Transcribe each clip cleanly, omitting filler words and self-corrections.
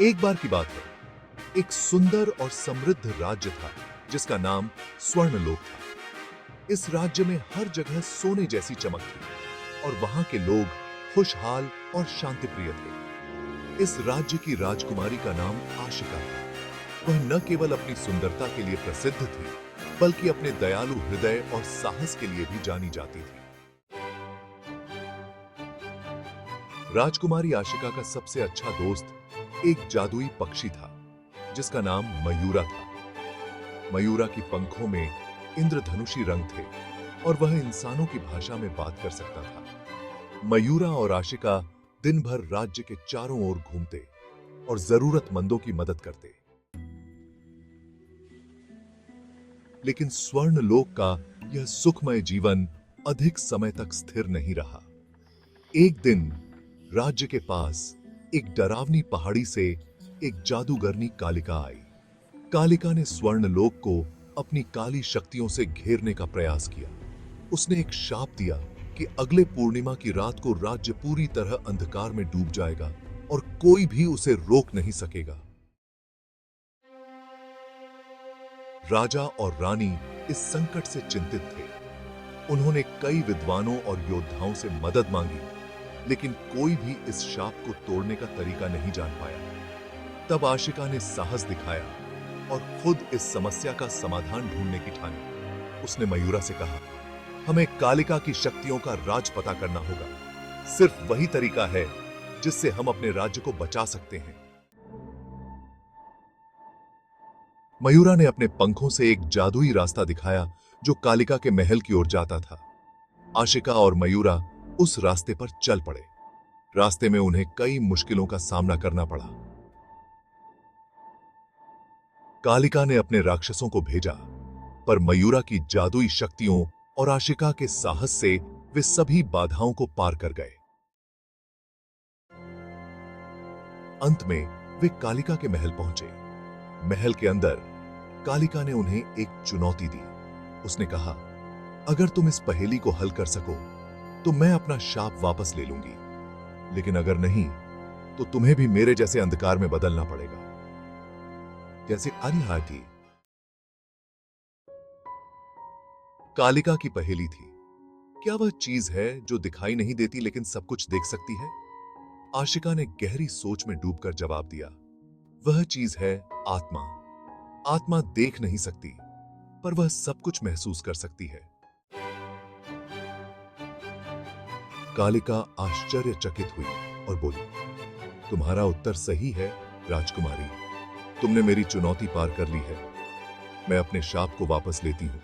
एक बार की बात है, एक सुंदर और समृद्ध राज्य था जिसका नाम स्वर्णलोक था। इस राज्य में हर जगह सोने जैसी चमक थी और वहां के लोग खुशहाल और शांतिप्रिय थे। इस राज्य की राजकुमारी का नाम आशिका था। वह न केवल अपनी सुंदरता के लिए प्रसिद्ध थी, बल्कि अपने दयालु हृदय और साहस के लिए भी जानी जाती थी। राजकुमारी आशिका का सबसे अच्छा दोस्त एक जादुई पक्षी था जिसका नाम मयूरा था। मयूरा की पंखों में इंद्रधनुषी रंग थे और वह इंसानों की भाषा में बात कर सकता था। मयूरा और आशिका दिन भर राज्य के चारों ओर घूमते और जरूरतमंदों की मदद करते। लेकिन स्वर्णलोक का यह सुखमय जीवन अधिक समय तक स्थिर नहीं रहा। एक दिन राज्य के पास एक डरावनी पहाड़ी से एक जादूगरनी कालिका आई। कालिका ने स्वर्णलोक को अपनी काली शक्तियों से घेरने का प्रयास किया। उसने एक शाप दिया कि अगले पूर्णिमा की रात को राज्य पूरी तरह अंधकार में डूब जाएगा और कोई भी उसे रोक नहीं सकेगा। राजा और रानी इस संकट से चिंतित थे। उन्होंने कई विद्वानों और योद्धाओं से मदद मांगी, लेकिन कोई भी इस शाप को तोड़ने का तरीका नहीं जान पाया। तब आशिका ने साहस दिखाया और खुद इस समस्या का समाधान ढूंढने की ठानी। उसने मयूरा से कहा, हमें कालिका की शक्तियों का राज पता करना होगा। सिर्फ वही तरीका है जिससे हम अपने राज्य को बचा सकते हैं। मयूरा ने अपने पंखों से एक जादुई रास्ता दिखाया जो कालिका के महल की ओर जाता था। आशिका और मयूरा उस रास्ते पर चल पड़े। रास्ते में उन्हें कई मुश्किलों का सामना करना पड़ा। कालिका ने अपने राक्षसों को भेजा, पर मयूरा की जादुई शक्तियों और आशिका के साहस से वे सभी बाधाओं को पार कर गए। अंत में वे कालिका के महल पहुंचे। महल के अंदर कालिका ने उन्हें एक चुनौती दी। उसने कहा, अगर तुम इस पहेली को हल कर सको तो मैं अपना शाप वापस ले लूंगी, लेकिन अगर नहीं तो तुम्हें भी मेरे जैसे अंधकार में बदलना पड़ेगा, जैसे आलिहाटी। कालिका की पहेली थी, क्या वह चीज है जो दिखाई नहीं देती लेकिन सब कुछ देख सकती है? आशिका ने गहरी सोच में डूबकर जवाब दिया, वह चीज है आत्मा। आत्मा देख नहीं सकती, पर वह सब कुछ महसूस कर सकती है। कालिका आश्चर्यचकित हुई और बोली, तुम्हारा उत्तर सही है राजकुमारी। तुमने मेरी चुनौती पार कर ली है। मैं अपने शाप को वापस लेती हूं।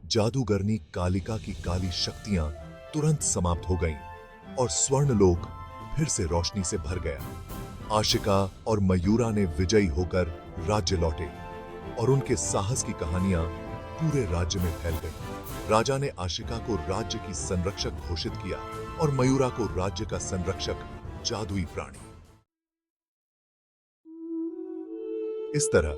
जादूगरनी कालिका की काली शक्तियां तुरंत समाप्त हो गईं और स्वर्णलोक फिर से रोशनी से भर गया। आशिका और मयूरा ने विजयी होकर राज्य लौटे और उनके साहस की कहानियां पूरे राज्य में फैल गई। राजा ने आशिका को राज्य की संरक्षक घोषित किया और मयूरा को राज्य का संरक्षक जादुई प्राणी। इस तरह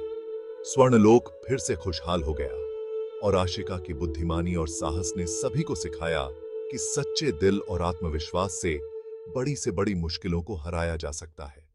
स्वर्णलोक फिर से खुशहाल हो गया और आशिका की बुद्धिमानी और साहस ने सभी को सिखाया कि सच्चे दिल और आत्मविश्वास से बड़ी मुश्किलों को हराया जा सकता है।